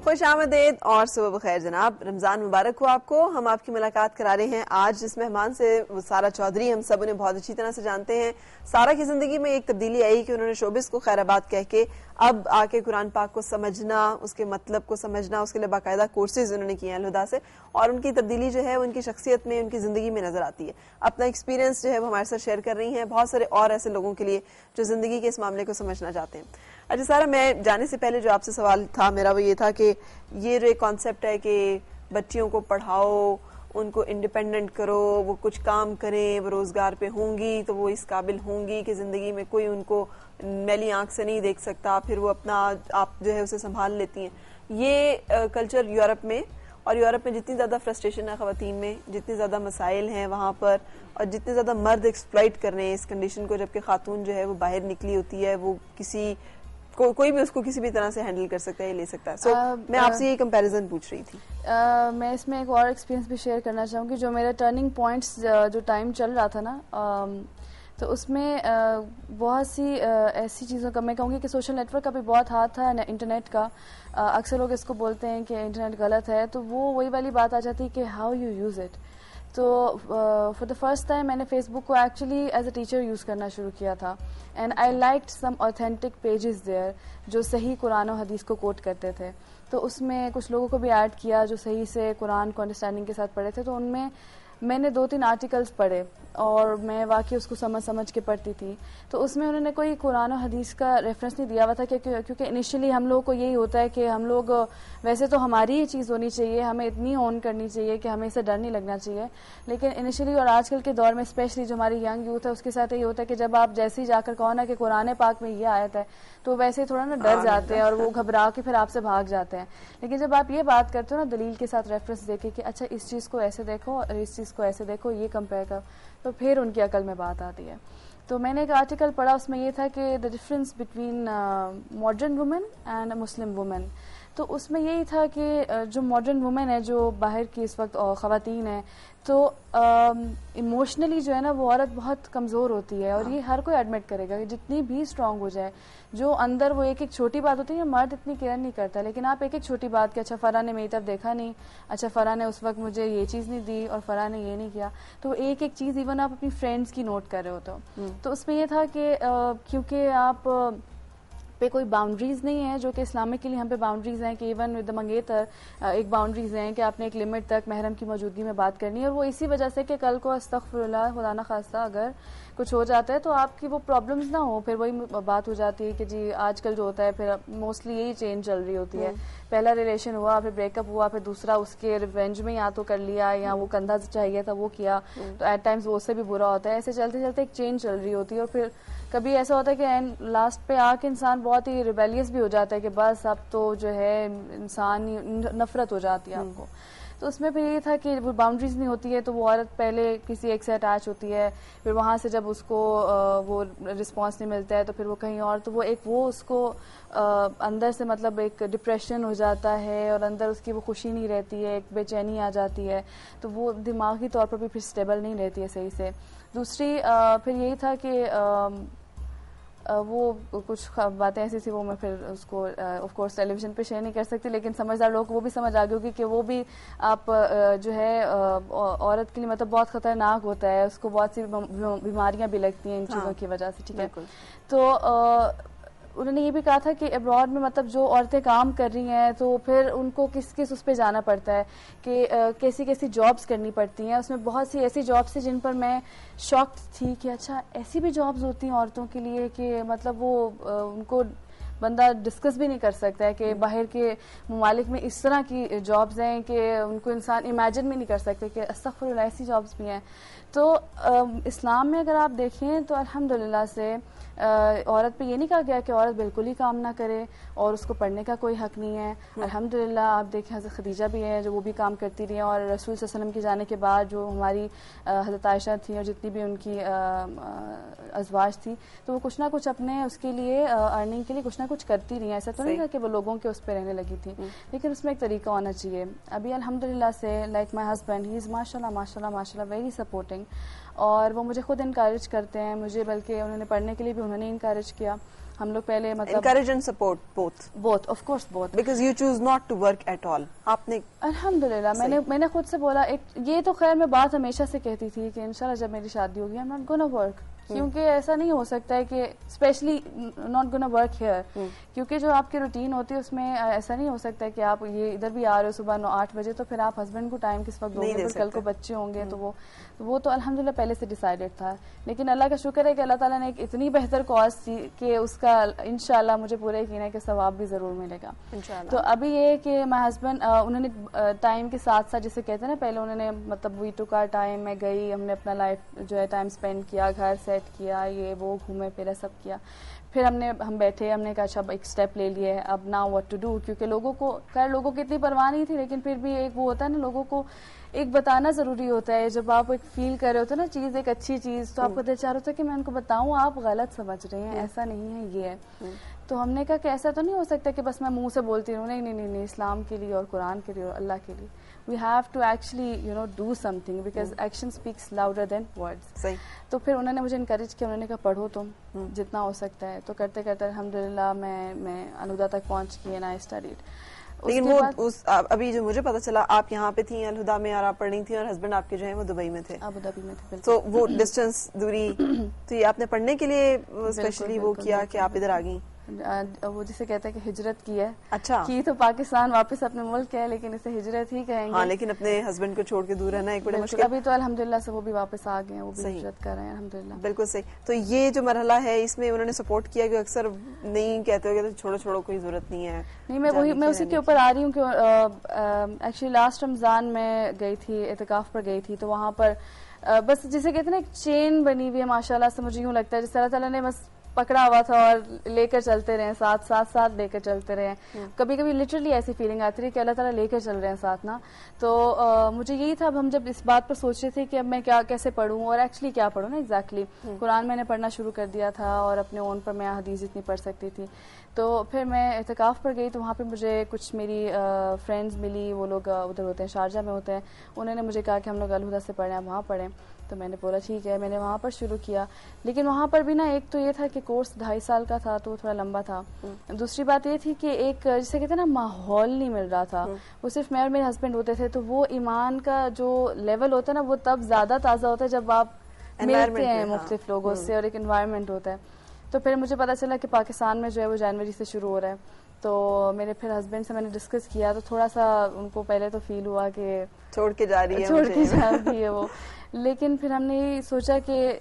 خوش آمدید اور صبح بخیر جناب. رمضان مبارک ہو آپ کو. ہم آپ کی ملاقات کرا رہے ہیں آج جس مہمان سے سارہ چودھری. ہم سب انہیں بہت اچھی طرح سے جانتے ہیں. سارہ کی زندگی میں ایک تبدیلی آئی کہ انہوں نے شوبز کو خیر آباد کہہ کے اب آ کے قرآن پاک کو سمجھنا, اس کے مطلب کو سمجھنا, اس کے لیے باقاعدہ کورسز انہوں نے کیے ہیں الہدا سے, اور ان کی تبدیلی جو ہے ان کی شخصیت میں, ان کی زندگی میں نظر آتی ہے. اپنا ایکسپیرینس جو ہے وہ ہمارے ساتھ شیئر کر رہی ہیں. بہت سارے اور ایسے لوگوں کے لیے جو زندگی کے اس معاملے کو سمجھنا چاہتے ہیں. اچھا سارہ, میں جانے سے پہلے جو آپ سے سوال تھا میرا وہ یہ تھا کہ یہ جو ایک کانسیپٹ ہے کہ بچیوں کو پڑھاؤ, ان کو انڈیپینڈنٹ کرو, وہ کچھ کام کریں, وہ روزگار پہ ہوں گی تو وہ اس قابل ہوں گی کہ زندگی میں کوئی ان کو میلی آنکھ سے نہیں دیکھ سکتا, پھر وہ اپنا آپ جو ہے اسے سنبھال لیتی ہیں. یہ کلچر یورپ میں, اور یورپ میں جتنی زیادہ فرسٹریشن ہے خواتین میں, جتنے زیادہ مسائل ہیں وہاں پر, اور جتنے زیادہ مرد ایکسپلائٹ کر رہے ہیں اس کنڈیشن کو, جبکہ خاتون جو ہے وہ باہر نکلی ہوتی ہے, وہ کسی کوئی بھی اس کو کسی بھی طرح سے ہینڈل کر سکتا ہے, لے سکتا ہے. سو میں آپ سے یہ کمپیریزن پوچھ رہی تھی. میں اس میں ایک اور ایکسپیرینس بھی شیئر کرنا چاہوں گی. جو میرا ٹرننگ پوائنٹس جو ٹائم چل رہا تھا نا, تو اس میں بہت سی ایسی چیزوں کا, میں کہوں گی کہ سوشل نیٹ ورک کا بھی بہت ہاتھ تھا, انٹرنیٹ کا. اکثر لوگ اس کو بولتے ہیں کہ انٹرنیٹ غلط ہے, تو وہ وہی والی بات آ جاتی ہے کہ ہاؤ یو یوز اٹ. تو فار دا فرسٹ ٹائم میں نے فیس بک کو actually as a teacher use کرنا شروع کیا تھا, and I liked some authentic pages there جو صحیح قرآن و حدیث کو کوٹ کرتے تھے. تو اس میں کچھ لوگوں کو بھی ایڈ کیا جو صحیح سے قرآن کو انڈرسٹینڈنگ کے ساتھ پڑھے تھے. تو ان میں نے 2-3 آرٹیکلس پڑھے اور میں واقعی اس کو سمجھ کے پڑھتی تھی. تو اس میں انہوں نے کوئی قرآن و حدیث کا ریفرنس نہیں دیا ہوا تھا, کیونکہ انیشلی ہم لوگوں کو یہی ہوتا ہے کہ ہم لوگ ویسے تو ہماری یہ چیز ہونی چاہیے, ہمیں اتنی اون کرنی چاہیے کہ ہمیں اسے ڈر نہیں لگنا چاہیے. لیکن انیشلی اور آج کل کے دور میں اسپیشلی جو ہماری ینگ یوتھ ہے اس کے ساتھ یہ ہوتا ہے کہ جب آپ جیسے ہی جا کر کہو نا کہ قرآن پاک میں یہ آیت ہے, تو ویسے ہی تھوڑا نا ڈر جاتے ہیں اور وہ گھبرا کے پھر آپ سے بھاگ جاتے ہیں. لیکن جب آپ یہ بات کرتے ہو نا دلیل کے ساتھ ریفرنس دے کے کہ اچھا اس چیز کو ایسے دیکھو اور اس چیز کو ایسے دیکھو, یہ کمپیئر کرو, تو پھر ان کی عقل میں بات آتی ہے. تو میں نے ایک آرٹیکل پڑھا, اس میں یہ تھا کہ the difference between modern woman and Muslim woman. تو اس میں یہی تھا کہ جو ماڈرن وومن ہے, جو باہر کی اس وقت خواتین ہیں, تو ایموشنلی جو ہے نا وہ عورت بہت کمزور ہوتی ہے, اور یہ ہر کوئی ایڈمٹ کرے گا کہ جتنی بھی اسٹرانگ ہو جائے, جو اندر وہ ایک چھوٹی بات ہوتی ہے, مرد اتنی کیئر نہیں کرتا, لیکن آپ ایک چھوٹی بات کہ اچھا فرح نے میری طرف دیکھا نہیں, اچھا فرح نے اس وقت مجھے یہ چیز نہیں دی, اور فرح نے یہ نہیں کیا, تو ایک چیز ایون آپ اپنی فرینڈس کی نوٹ کر رہے ہو. تو اس میں یہ تھا کہ کیونکہ آپ پہ کوئی باؤنڈریز نہیں ہے, جو کہ اسلامک کے لیے ہم پہ باؤنڈریز ہیں کہ ایون ود دا منگیتر ایک باؤنڈریز ہیں کہ آپ نے ایک لمٹ تک محرم کی موجودگی میں بات کرنی ہے, اور وہ اسی وجہ سے کہ کل کو استغفر اللہ خدا نہ خواستہ اگر کچھ ہو جاتا ہے تو آپ کی وہ پرابلمز نہ ہو. پھر وہی بات ہو جاتی ہے کہ جی آج کل جو ہوتا ہے پھر موسٹلی یہی چینج چل رہی ہوتی ہے, پہلا ریلیشن ہوا, پھر بریک اپ ہوا, پھر دوسرا اس کے ریونج میں یا تو کر لیا یا وہ کندھا چاہیے تھا وہ کیا, تو ایٹ ٹائمز وہ اس سے بھی برا ہوتا ہے. ایسے چلتے چلتے ایک چینج چل رہی ہوتی ہے, اور پھر کبھی ایسا ہوتا ہے کہ لاسٹ پہ آ کے انسان بہت ہی ریبیلیس بھی ہو جاتا ہے کہ بس اب تو جو ہے انسان نفرت ہو جاتی ہے آپ کو. تو اس میں پھر یہ تھا کہ وہ باؤنڈریز نہیں ہوتی ہے, تو وہ عورت پہلے کسی ایک سے اٹیچ ہوتی ہے, پھر وہاں سے جب اس کو وہ رسپانس نہیں ملتا ہے تو پھر وہ کہیں اور, تو وہ اس کو اندر سے مطلب ایک ڈپریشن ہو جاتا ہے, اور اندر اس کی وہ خوشی نہیں رہتی ہے, ایک بے چینی آ جاتی ہے, تو وہ دماغی طور پر بھی پھر اسٹیبل نہیں رہتی ہے صحیح سے. دوسری پھر یہی تھا کہ وہ کچھ باتیں ایسی تھی, وہ میں پھر اس کو آف کورس ٹیلی ویژن پہ شیئر نہیں کر سکتی, لیکن سمجھدار لوگ وہ بھی سمجھ آ گئے ہوگی کہ وہ بھی آپ جو ہے عورت کے لیے مطلب بہت خطرناک ہوتا ہے, اس کو بہت سی بیماریاں بھی لگتی ہیں ان چیزوں کی وجہ سے. ٹھیک ہے, تو انہوں نے یہ بھی کہا تھا کہ ابراڈ میں مطلب جو عورتیں کام کر رہی ہیں تو پھر ان کو کس اس پہ جانا پڑتا ہے, کہ کیسی جابس کرنی پڑتی ہیں. اس میں بہت سی ایسی جابس تھی جن پر میں شاکڈ تھی کہ اچھا ایسی بھی جابس ہوتی ہیں عورتوں کے لیے کہ مطلب وہ ان کو بندہ ڈسکس بھی نہیں کر سکتا ہے کہ باہر کے ممالک میں اس طرح کی جابس ہیں کہ ان کو انسان امیجن بھی نہیں کر سکتے کہ استغفر اللہ ایسی جابس بھی ہیں. تو اسلام میں اگر آپ دیکھیں تو الحمدللہ سے عورت پہ یہ نہیں کہا گیا کہ عورت بالکل ہی کام نہ کرے اور اس کو پڑھنے کا کوئی حق نہیں ہے. الحمدللہ آپ دیکھیں حضرت خدیجہ بھی ہے جو وہ بھی کام کرتی رہی ہیں, اور رسول صلی اللہ علیہ وسلم کے جانے کے بعد جو ہماری حضرت عائشہ تھیں اور جتنی بھی ان کی ازواج تھی, تو وہ کچھ نہ کچھ اپنے اس کے لیے ارننگ کے لیے کچھ نہ کچھ کرتی رہی ہیں. ایسا تو نہیں تھا کہ وہ لوگوں کے اس پہ رہنے لگی تھی, لیکن اس میں ایک طریقہ ہونا چاہیے. ابھی الحمدللہ سے لائک مائی ہسبینڈ, ہی از ماشاءاللہ ویری سپورٹنگ, اور وہ مجھے خود انکریج کرتے ہیں, مجھے بلکہ انہوں نے پڑھنے کے لیے بھی انہوں نے انکریج کیا. ہم لوگ پہلے مطلب encourage and support both of course both, because you choose not to work at all. آپ نے الحمدللہ میں نے خود سے بولا, یہ تو خیر میں بات ہمیشہ سے کہتی تھی کہ انشاءاللہ جب میری شادی ہوگی I'm not gonna work, کیونکہ ایسا نہیں ہو سکتا ہے کہ especially not gonna work here, کیونکہ جو آپ کی روٹین ہوتی ہے اس میں ایسا نہیں ہو سکتا ہے کہ آپ یہ ادھر بھی آ رہے ہو صبح 9-8 بجے تو پھر آپ ہسبینڈ کو ٹائم کس وقت دو گے, کل کو بچے ہوں گے, تو وہ تو الحمدللہ پہلے سے ڈیسائیڈڈ تھا. لیکن اللہ کا شکر ہے کہ اللہ تعالیٰ نے ایک اتنی بہتر کاز دی کہ اس کا انشاءاللہ مجھے پورا یقین ہے کہ ثواب بھی ضرور ملے گا. تو ابھی یہ کہ مائی ہسبینڈ انہوں نے ٹائم کے ساتھ ساتھ جسے کہتے ہیں نا, پہلے انہوں نے مطلب وی ٹو کا ٹائم, میں گئی, ہم نے اپنا لائف جو ہے ٹائم اسپینڈ کیا, گھر سیٹ کیا, یہ وہ گھومے پھرے سب کیا. پھر ہم بیٹھے, ہم نے کہا اچھا ایک اسٹیپ لے لیے, اب ناؤ واٹ ٹو ڈو, کیونکہ لوگوں کی اتنی پرواہ نہیں تھی, لیکن پھر بھی ایک وہ ہوتا ہے نا, لوگوں کو ایک بتانا ضروری ہوتا ہے. جب آپ ایک فیل کر رہے ہوتے ہیں نا چیز, ایک اچھی چیز, تو آپ کو دل چاہ رہا ہوتا ہے کہ میں ان کو بتاؤں آپ غلط سمجھ رہے ہیں, ایسا نہیں ہے, یہ ہے. تو ہم نے کہا کہ ایسا تو نہیں ہو سکتا کہ بس میں منہ سے بولتی رہوں, نہیں, اسلام کے لیے اور قرآن کے لیے اور اللہ کے لیے we have to actually do something because action speaks louder than words. صحیح. تو پھر انہوں نے مجھے انکریج کیا, انہوں نے کہا پڑھو تم جتنا ہو سکتا ہے. تو کرتے کرتے الحمدللہ میں الہدا تک پہنچ گئی and I studied. لیکن وہ ابھی جو مجھے پتا چلا آپ یہاں پہ تھیں الہدا میں اور آپ پڑھ رہی تھیں, اور ہسبینڈ آپ کے جو ہیں وہ دبئی میں تھے, ابو ظبی میں تھے. تو وہ ڈسٹینس دوری, تو یہ آپ نے پڑھنے کے لیے اسپیشلی وہ کیا کہ آپ ادھر آ گئی؟ وہ جسے کہتے ہیں کہ ہجرت کی ہے. اچھا. کی تو پاکستان واپس اپنے ملک ہے, لیکن اسے ہجرت ہی کہیں گے. ہاں, لیکن اپنے ہسبینڈ کو چھوڑ کے دور رہنا ایک بڑے مشکل. ابھی تو الحمدللہ سے وہ بھی واپس آ گئے ہیں, وہ بھی ہجرت کر رہے ہیں الحمدللہ. بالکل صحیح. تو یہ جو مرحلہ ہے اس میں انہوں نے سپورٹ کیا کہ اکثر نہیں کہتے ہو کہ چھوڑو کوئی ضرورت نہیں ہے. نہیں, میں اسی کے اوپر آ رہی ہوں کہ ایکچولی لاسٹ رمضان میں گئی تھی, اعتکاف پر گئی تھی, تو وہاں پر بس جسے کہتے ہیں نا ایک چین بنی ہوئی ہے ماشاءاللہ سے. مجھے یوں لگتا ہے جس اللہ تعالیٰ نے بس پکڑا ہوا تھا اور لے کر چلتے رہے, ساتھ لے کر چلتے رہے. کبھی کبھی لٹرلی ایسی فیلنگ آتی رہی کہ اللہ تعالیٰ لے کر چل رہے ہیں ساتھ نا. تو مجھے یہی تھا, اب ہم جب اس بات پر سوچ رہے تھے کہ اب میں کیسے پڑھوں اور ایکچولی کیا پڑھوں نا ایگزیکٹلی. قرآن میں نے پڑھنا شروع کر دیا تھا اور اپنے اون پر میں حدیث جتنی پڑھ سکتی تھی. تو پھر میں اعتکاف پر گئی, تو وہاں پہ مجھے کچھ میری فرینڈز ملی, وہ لوگ ادھر ہوتے ہیں, شارجہ میں ہوتے ہیں. انہوں نے مجھے کہا کہ ہم لوگ الہدا سے پڑھیں, وہاں پڑھیں. تو میں نے بولا ٹھیک ہے, میں نے وہاں پر شروع کیا. لیکن وہاں پر بھی نا ایک تو یہ تھا کہ کورس 2.5 سال کا تھا, تو تھوڑا لمبا تھا. دوسری بات یہ تھی کہ ایک جسے کہتے ہیں نا ماحول نہیں مل رہا تھا. وہ صرف میں اور میرے ہسبینڈ ہوتے تھے, تو وہ ایمان کا جو لیول ہوتا ہے نا وہ تب زیادہ تازہ ہوتا ہے جب آپ ملتے ہیں مختلف لوگوں سے اور ایک انوائرمنٹ ہوتا ہے. تو پھر مجھے پتا چلا کہ پاکستان میں جو ہے وہ جنوری سے شروع ہو رہا ہے. تو میرے پھر ہسبینڈ سے میں نے ڈسکس کیا, تو تھوڑا سا ان کو پہلے تو فیل ہوا کہ چھوڑ کے جا رہی ہے وہ. لیکن پھر ہم نے یہ سوچا کہ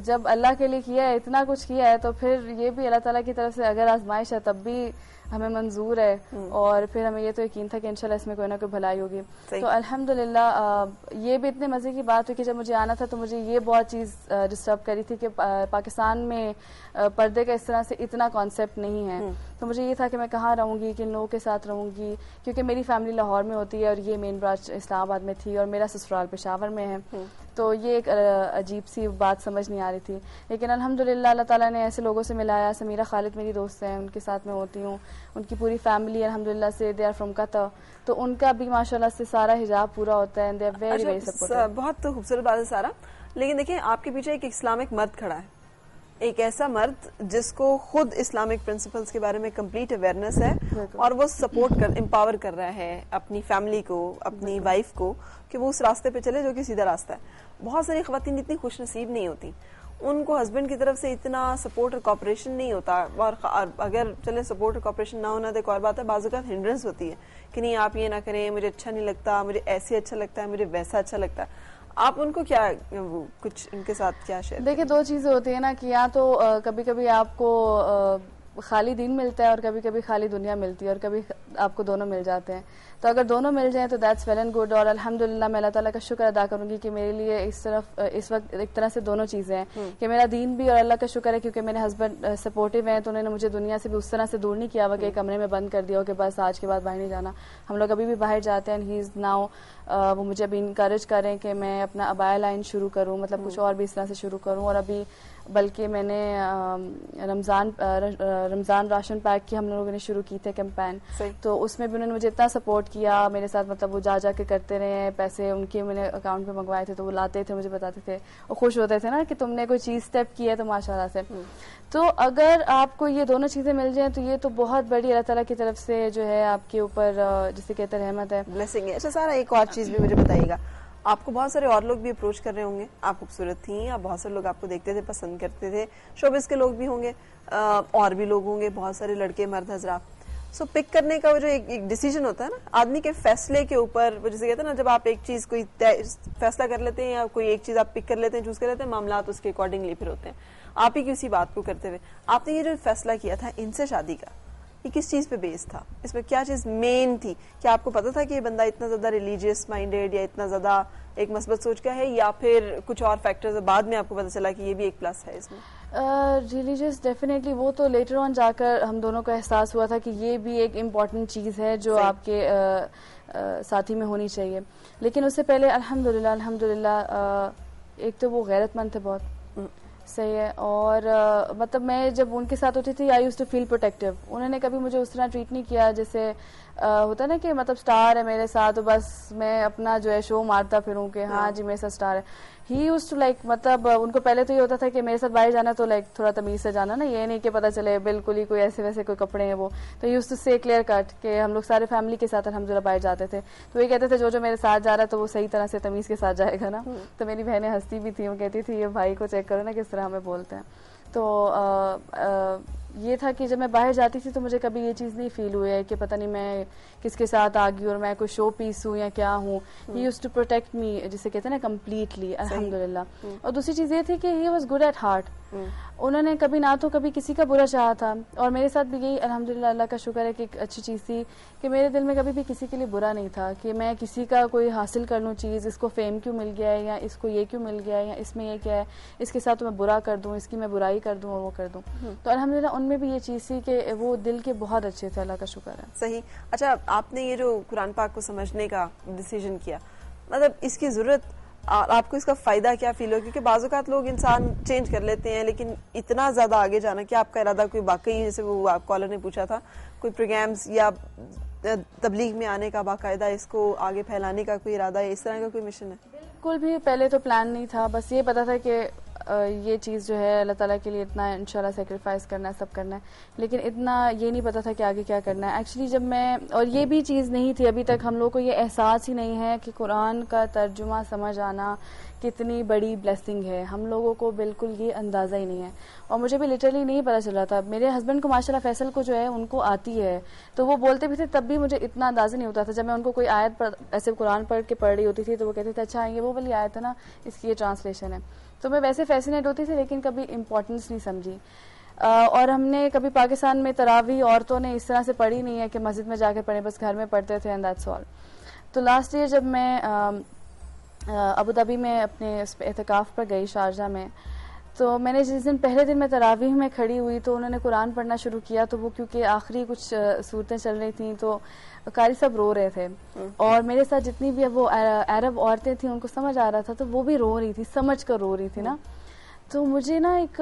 جب اللہ کے لیے کیا ہے, اتنا کچھ کیا ہے, تو پھر یہ بھی اللہ تعالیٰ کی طرف سے اگر آزمائش ہے تب بھی ہمیں منظور ہے. اور پھر ہمیں یہ تو یقین تھا کہ انشاءاللہ اس میں کوئی نہ کوئی بھلائی ہوگی. تو الحمدللہ یہ بھی اتنے مزے کی بات ہوئی کہ جب مجھے آنا تھا تو مجھے یہ بہت چیز ڈسٹرب کری تھی کہ پاکستان میں پردے کا اس طرح سے اتنا کانسیپٹ نہیں ہے. تو مجھے یہ تھا کہ میں کہاں رہوں گی, کن لوگوں کے ساتھ رہوں گی, کیونکہ میری فیملی لاہور میں ہوتی ہے اور یہ مین برانچ اسلام آباد میں تھی اور میرا سسرال پشاور میں ہے. تو یہ ایک عجیب سی بات سمجھ نہیں آ رہی تھی. لیکن الحمدللہ اللہ تعالیٰ نے ایسے لوگوں سے ملایا. سمیرہ خالد میری دوست ہیں, ان کے ساتھ میں ہوتی ہوں. ان کی پوری فیملی الحمدللہ سے دے آر فرام قطر, تو ان کا بھی ماشاءاللہ سے سارا حجاب پورا ہوتا ہے. They are very very supportive. بہت خوبصورت بات ہے سارا. لیکن دیکھیں آپ کے پیچھے ایک اسلامک مرد کھڑا ہے, ایک ایسا مرد جس کو خود اسلامک پرنسپلز کے بارے میں کمپلیٹ اویئرنیس ہے, اور وہ سپورٹ امپاور کر رہا ہے اپنی فیملی کو, اپنی وائف کو, کہ وہ اس راستے پہ چلے جو کہ سیدھا راستہ ہے. بہت ساری خواتین اتنی خوش نصیب نہیں ہوتی, ان کو ہسبینڈ کی طرف سے اتنا سپورٹ اور کوپریشن نہیں ہوتا. اور اگر چلے سپورٹ اور کوپریشن نہ ہونا تو ایک اور بات ہے, بعض اوقات ہنڈرنس ہوتی ہے کہ نہیں آپ یہ نہ کریں, مجھے اچھا نہیں لگتا, مجھے ایسے اچھا لگتا ہے, مجھے ویسا اچھا لگتا ہے. آپ ان کو کیا کچھ ان کے ساتھ کیا شیئر؟ دیکھیں, 2 چیزیں ہوتی ہیں نا, کہ یا تو کبھی کبھی آپ کو خالی دین ملتا ہے اور کبھی کبھی خالی دنیا ملتی ہے, اور کبھی آپ کو دونوں مل جاتے ہیں. تو اگر دونوں مل جائیں تو دیٹس ویل اینڈ گڈ. اور الحمدللہ میں اللہ تعالیٰ کا شکر ادا کروں گی کہ میرے لیے اس وقت ایک طرح سے دونوں چیزیں ہیں, کہ میرا دین بھی اور اللہ کا شکر ہے کیونکہ میرے ہسبینڈ سپورٹیو ہیں. تو انہوں نے مجھے دنیا سے بھی اس طرح سے دور نہیں کیا ہوا کہ کمرے میں بند کر دیا ہو کہ بس آج کے بعد باہر نہیں جانا. ہم لوگ ابھی بھی باہر جاتے ہیں. ہی از ناؤ وہ مجھے ابھی انکریج کریں کہ میں اپنا ابایا لائن شروع کروں, مطلب کچھ اور بھی اس طرح سے شروع کروں. اور ابھی بلکہ میں نے رمضان راشن پیک کی ہم لوگوں نے شروع کی تھے کیمپین, تو اس میں بھی انہوں نے مجھے اتنا سپورٹ کیا میرے ساتھ, مطلب وہ جا کے کرتے رہے, پیسے ان کے میں نے اکاؤنٹ پہ منگوائے تھے تو وہ لاتے تھے, مجھے بتاتے تھے اور خوش ہوتے تھے نا کہ تم نے کوئی چیز اسٹیپ کی ہے تو ماشاءاللہ سے. تو اگر آپ کو یہ دونوں چیزیں مل جائیں تو یہ تو بہت بڑی اللہ تعالیٰ کی طرف سے جو ہے آپ کے اوپر جسے کہتے ہیں رحمت ہے, بلیسنگ ہے. اچھا سارا, ایک اور چیز بھی مجھے بتائیے گا, آپ کو بہت سارے اور لوگ بھی اپروچ کر رہے ہوں گے, آپ خوبصورت تھیں, آپ بہت سارے لوگ آپ کو دیکھتے تھے, پسند کرتے تھے, شوبز کے لوگ بھی ہوں گے, اور بھی لوگ ہوں گے, بہت سارے لڑکے مرد حضرات. سو پک کرنے کا وہ جو ایک ڈیسیجن ہوتا ہے نا آدمی کے فیصلے کے اوپر, جسے کہتے ہیں نا جب آپ ایک چیز کوئی فیصلہ کر لیتے ہیں یا کوئی ایک چیز آپ پک کر لیتے ہیں, چوز کر لیتے ہیں, معاملات اس کے اکارڈنگلی پھر ہوتے ہیں. آپ ہی کی اسی بات کو کرتے ہوئے آپ نے یہ جو فیصلہ کیا تھا ان سے شادی کا, یہ کس چیز پہ بیس تھا, اس میں کیا چیز مین تھی؟ کیا آپ کو پتا تھا کہ یہ بندہ اتنا زیادہ ریلیجیس مائنڈیڈ یا اتنا زیادہ ایک مثبت سوچ کا ہے, یا پھر کچھ اور فیکٹرز بعد میں آپ کو پتا چلا کہ یہ بھی ایک پلس ہے اس میں؟ ریلیجیس ڈیفینیٹلی, وہ تو لیٹر آن جا کر ہم دونوں کا احساس ہوا تھا کہ یہ بھی ایک امپورٹنٹ چیز ہے جو آپ کے ساتھی میں ہونی چاہیے. لیکن اس سے پہلے الحمدللہ ایک تو وہ غیرت مند تھے بہت, صحیح ہے, اور مطلب میں جب ان کے ساتھ ہوتی تھی آئی یوز ٹو فیل پروٹیکٹیو. انہوں نے کبھی مجھے اس طرح ٹریٹ نہیں کیا جیسے ہوتا نا کہ مطلب سٹار ہے میرے ساتھ تو بس میں اپنا جو ہے شو مارتا پھروں کہ ہاں جی میرے ساتھ سٹار ہے. ہی یوز ٹو لائک, مطلب ان کو پہلے تو یہ ہوتا تھا کہ میرے ساتھ باہر جانا تو لائک تھوڑا تمیز سے جانا نا, یہ نہیں کہ پتا چلے بالکل ہی کوئی ایسے ویسے کوئی کپڑے ہیں وہ, تو یوز ٹو سے کلیئر کٹ کہ ہم لوگ سارے فیملی کے ساتھ الحمدللہ باہر جاتے تھے تو یہ کہتے تھے جو میرے ساتھ جا رہا ہے تو وہ صحیح طرح سے تمیز کے ساتھ جائے گا نا. تو میری بہنیں ہنستی بھی تھی, وہ کہتی تھی یہ بھائی کو چیک کرو نا کس طرح ہمیں بولتے ہیں. تو یہ تھا کہ جب میں باہر جاتی تھی تو مجھے کبھی یہ چیز نہیں فیل ہوئی ہے کہ پتہ نہیں میں کس کے ساتھ آ گئی اور میں کوئی شو پیس ہوں یا کیا ہوں. ہی یوز ٹو پروٹیکٹ می, جسے کہتے ہیں نا کمپلیٹلی, الحمدللہ. اور دوسری چیز یہ تھی کہ he was good at heart. انہوں نے کبھی نہ تو کبھی کسی کا برا چاہا تھا, اور میرے ساتھ بھی یہی الحمدللہ اللہ کا شکر ہے کہ ایک اچھی چیز تھی کہ میرے دل میں کبھی بھی کسی کے لیے برا نہیں تھا کہ میں کسی کا کوئی حاصل کر لوں چیز, اس کو فیم کیوں مل گیا ہے یا اس کو یہ کیوں مل گیا ہے یا اس میں یہ کیا ہے, اس کے ساتھ تو میں برا کر دوں, اس کی میں برائی کر دوں اور وہ کر دوں. تو الحمدللہ ان میں بھی یہ چیز تھی کہ وہ دل کے بہت اچھے تھے, اللہ کا شکر ہے. صحیح. اچھا, آپ نے یہ جو قرآن پاک کو سمجھنے کا ڈیسیژن کیا, مطلب اس کی ضرورت, آپ کو اس کا فائدہ کیا فیل ہو؟ کیونکہ بعض اوقات لوگ انسان چینج کر لیتے ہیں لیکن اتنا زیادہ آگے جانا, کہ آپ کا ارادہ کوئی واقعی, جیسے وہ آپ کالر نے پوچھا تھا, کوئی پروگرامز یا تبلیغ میں آنے کا باقاعدہ اس کو آگے پھیلانے کا کوئی ارادہ ہے, اس طرح کا کوئی مشن ہے؟ بالکل بھی پہلے تو پلان نہیں تھا, بس یہ پتا تھا کہ یہ چیز جو ہے اللہ تعالیٰ کے لیے اتنا انشاءاللہ سیکریفائس کرنا ہے, سب کرنا ہے, لیکن اتنا یہ نہیں پتا تھا کہ آگے کیا کرنا ہے. ایکچولی جب میں, اور یہ بھی چیز نہیں تھی ابھی تک, ہم لوگوں کو یہ احساس ہی نہیں ہے کہ قرآن کا ترجمہ سمجھ آنا کتنی بڑی بلیسنگ ہے. ہم لوگوں کو بالکل یہ اندازہ ہی نہیں ہے, اور مجھے بھی لٹرلی نہیں پتا چل رہا تھا. میرے ہسبینڈ کو ماشاءاللہ فیصل کو جو ہے ان کو آتی ہے, تو وہ بولتے بھی تھے, تب بھی مجھے اتنا اندازہ نہیں ہوتا تھا. جب میں ان کو کوئی آیت ایسے قرآن پڑھ کے پڑھ رہی ہوتی تھی تو وہ کہتے تھے اچھا یہ وہ والی آیت ہے نا, اس کی یہ ٹرانسلیشن ہے. تو میں ویسے فیسینیٹ ہوتی تھی لیکن کبھی امپورٹنس نہیں سمجھی. اور ہم نے کبھی پاکستان میں تراویح عورتوں نے اس طرح سے پڑھی نہیں ہے کہ مسجد میں جا کے پڑھیں, بس گھر میں پڑھتے تھے, اینڈ دیٹس آل. تو لاسٹ ایئر جب میں ابو ظبی میں اپنے اس پہ اعتکاف پر گئی شارجہ میں, تو میں نے جس دن پہلے دن میں تراویح میں کھڑی ہوئی تو انہوں نے قرآن پڑھنا شروع کیا, تو وہ کیونکہ آخری کچھ صورتیں چل رہی تھیں تو قاری صاحب رو رہے تھے, اور میرے ساتھ جتنی بھی وہ عرب عورتیں تھیں ان کو سمجھ آ رہا تھا, تو وہ بھی رو رہی تھی, سمجھ کر رو رہی تھی نا. تو مجھے نا ایک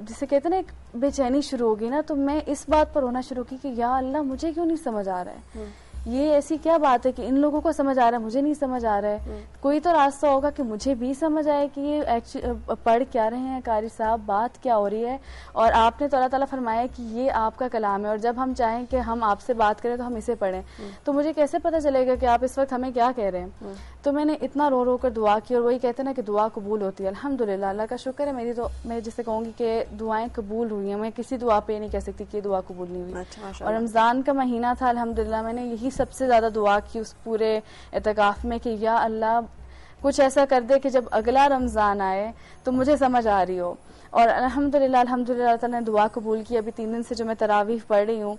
جسے کہتے ہیں نا ایک بے چینی شروع ہو گئی نا, تو میں اس بات پر رونا شروع کی کہ یا اللہ مجھے کیوں نہیں سمجھ آ رہا ہے, یہ ایسی کیا بات ہے کہ ان لوگوں کو سمجھ آ رہا ہے, مجھے نہیں سمجھ آ رہا ہے. کوئی تو راستہ ہوگا کہ مجھے بھی سمجھ آئے کہ یہ پڑھ کیا رہے ہیں قاری صاحب, بات کیا ہو رہی ہے. اور آپ نے تو اللہ تعالیٰ فرمایا کہ یہ آپ کا کلام ہے, اور جب ہم چاہیں کہ ہم آپ سے بات کریں تو ہم اسے پڑھیں, تو مجھے کیسے پتہ چلے گا کہ آپ اس وقت ہمیں کیا کہہ رہے ہیں. تو میں نے اتنا رو رو کر دعا کی, اور وہی کہتے ہیں نا کہ دعا قبول ہوتی ہے. الحمدللہ اللہ کا شکر ہے, میری تو میں جسے کہوں گی کہ دعائیں قبول ہوئی ہیں. میں کسی دعا پہ نہیں کہہ سکتی کہ دعا قبول نہیں ہوئی. اور رمضان کا مہینہ تھا, الحمدللہ میں نے یہی سب سے زیادہ دعا کی اس پورے اعتکاف میں کہ یا اللہ کچھ ایسا کر دے کہ جب اگلا رمضان آئے تو مجھے سمجھ آ رہی ہو. اور الحمدللہ اللہ تعالیٰ نے دعا قبول کی. ابھی 3 دن سے جو میں تراویح پڑھ رہی ہوں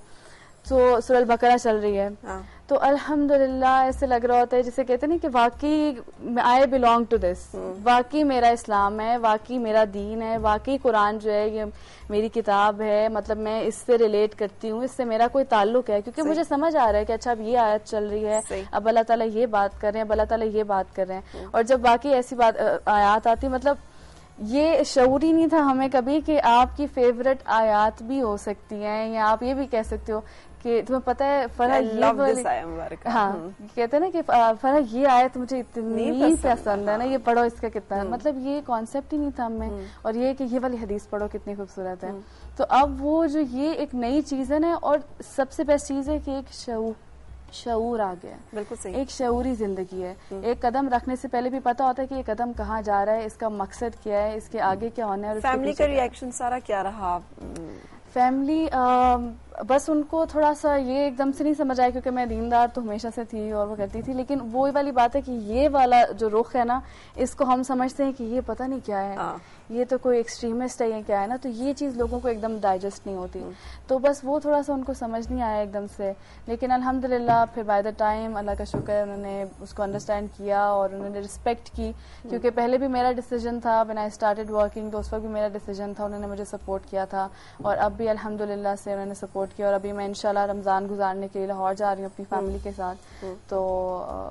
تو سورہ البقرہ چل رہی ہے, تو الحمدللہ ایسے لگ رہا ہوتا ہے جسے کہتے ہیں کہ واقعی آئی بلانگ ٹو دس, واقعی میرا اسلام ہے, واقعی میرا دین ہے, واقعی قرآن جو ہے یہ میری کتاب ہے, مطلب میں اس سے ریلیٹ کرتی ہوں, اس سے میرا کوئی تعلق ہے, کیونکہ مجھے سمجھ آ رہا ہے کہ اچھا اب یہ آیت چل رہی ہے, اب اللہ تعالیٰ یہ بات کر رہے ہیں, اب اللہ تعالیٰ یہ بات کر رہے ہیں. اور جب واقعی ایسی بات آیات آتی, مطلب یہ شعور ہی نہیں تھا ہمیں کبھی کہ آپ کی فیوریٹ آیات بھی ہو سکتی ہیں, یا آپ یہ بھی کہہ سکتے ہو کہ تمہیں پتہ ہے فرح یہ والی, ہاں کہتے ہیں نا کہ فرح یہ آیت مجھے اتنی پسند ہے نا, یہ پڑھو اس کا کتنا, مطلب یہ کانسیپٹ ہی نہیں تھا ہمیں. اور یہ کہ یہ والی حدیث پڑھو کتنی خوبصورت ہے. تو اب وہ جو یہ ایک نئی چیز ہے نا, اور سب سے بیسٹ چیز ہے کہ ایک شعور آ گیا ہے. بالکل صحیح, ایک شعوری زندگی ہے. ایک قدم رکھنے سے پہلے بھی پتا ہوتا ہے کہ یہ قدم کہاں جا رہا ہے, اس کا مقصد کیا ہے, اس کے آگے کیا ہونا ہے. اور فیملی کا ری ایکشن سارا کیا رہا؟ فیملی بس ان کو تھوڑا سا یہ ایک دم سے نہیں سمجھ آیا, کیونکہ میں دیندار تو ہمیشہ سے تھی اور وہ کرتی تھی, لیکن وہی والی بات ہے کہ یہ والا جو رخ ہے نا, اس کو ہم سمجھتے ہیں کہ یہ پتہ نہیں کیا ہے, یہ تو کوئی ایکسٹریمسٹ ہے یا کیا ہے نا, تو یہ چیز لوگوں کو ایک دم ڈائجسٹ نہیں ہوتی. تو بس وہ تھوڑا سا ان کو سمجھ نہیں آیا ایک دم سے, لیکن الحمدللہ پھر بائی دا ٹائم اللہ کا شکر ہے انہوں نے اس کو انڈرسٹینڈ کیا اور انہوں نے رسپیکٹ کی. کیونکہ پہلے بھی میرا ڈیسیجن تھا when I started working, تو اس وقت بھی میرا ڈیسیجن تھا, انہوں نے مجھے سپورٹ کیا تھا, اور اب بھی الحمدللہ سے انہوں نے سپورٹ کیا. اور ابھی میں انشاءاللہ رمضان گزارنے کے لیے لاہور جا رہی ہوں اپنی فیملی کے ساتھ. تو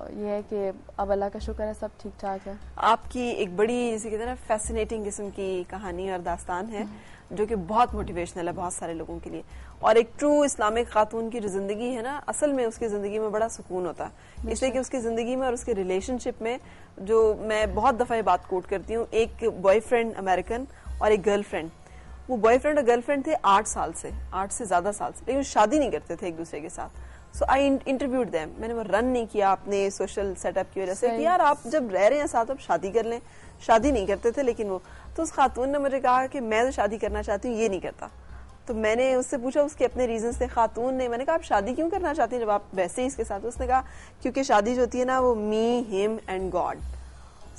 یہ ہے کہ اب اللہ کا شکر ہے سب ٹھیک ٹھاک ہے. آپ کی ایک بڑی جسے کہتے ہیں نا فیسینیٹنگ قسم کی کہانی اور داستان ہے جو کہ بہت موٹیویشنل ہے بہت سارے لوگوں کے لیے. اور ایک ٹرو اسلامک خاتون کی جو زندگی ہے نا, اصل میں اس کی زندگی میں بڑا سکون ہوتا ہے, اس لیے کہ اس کی زندگی میں اور اس کے ریلیشن شپ میں, جو میں بہت دفعہ یہ بات کوٹ کرتی ہوں, ایک بوائے فرینڈ امریکن اور ایک گرل فرینڈ. وہ بوائے فرینڈ اور گرل فرینڈ تھے 8 سے زیادہ سال سے, لیکن وہ شادی نہیں کرتے تھے ایک دوسرے کے ساتھ. سو آئی انٹرویوڈ دیم, میں نے وہ رن نہیں کیا اپنے سوشل سیٹ اپ کی وجہ سے کہ یار آپ جب رہ رہے ہیں ساتھ اب شادی کر لیں. شادی نہیں کرتے تھے, لیکن وہ تو اس خاتون نے مجھے کہا کہ میں تو شادی کرنا چاہتی ہوں, یہ نہیں کرتا. تو میں نے اس سے پوچھا اس کے اپنے ریزنز تھے. خاتون نے, میں نے کہا آپ شادی کیوں کرنا چاہتی ہیں جب آپ ویسے ہی اس کے ساتھ؟ اس نے کہا کیونکہ شادی جو ہوتی ہے نا وہ می ہم اینڈ گاڈ.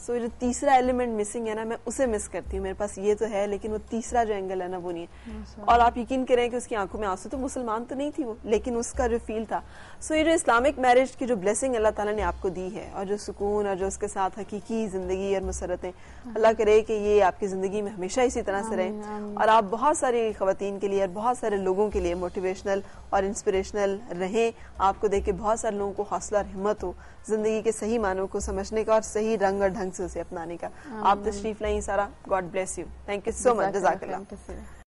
سو جو تیسرا ایلیمنٹ مسنگ ہے نا, میں اسے مس کرتی ہوں. میرے پاس یہ تو ہے لیکن وہ تیسرا جو اینگل ہے نا وہ نہیں ہے. اور آپ یقین کریں کہ اس کی آنکھوں میں آنسو, تو مسلمان تو نہیں تھی وہ, لیکن اس کا جو فیل تھا. سو یہ جو اسلامک میرج کی جو بلیسنگ اللہ تعالیٰ نے آپ کو دی ہے, اور جو سکون اور جو اس کے ساتھ حقیقی زندگی اور مسرتیں, اللہ کرے کہ یہ آپ کی زندگی میں ہمیشہ اسی طرح سے رہیں, اور آپ بہت ساری خواتین کے لیے اور بہت سارے لوگوں کے لیے موٹیویشنل اور انسپریشنل رہیں. آپ کو دیکھ کے بہت سارے لوگوں کو حوصلہ اور ہمت ہو زندگی کے صحیح معنوں کو سمجھنے کا اور صحیح رنگ اور ڈھنگ سے اسے اپنانے کا. آپ تشریف لائیں Sara, god bless you. Thank you so much, جزاک اللہ.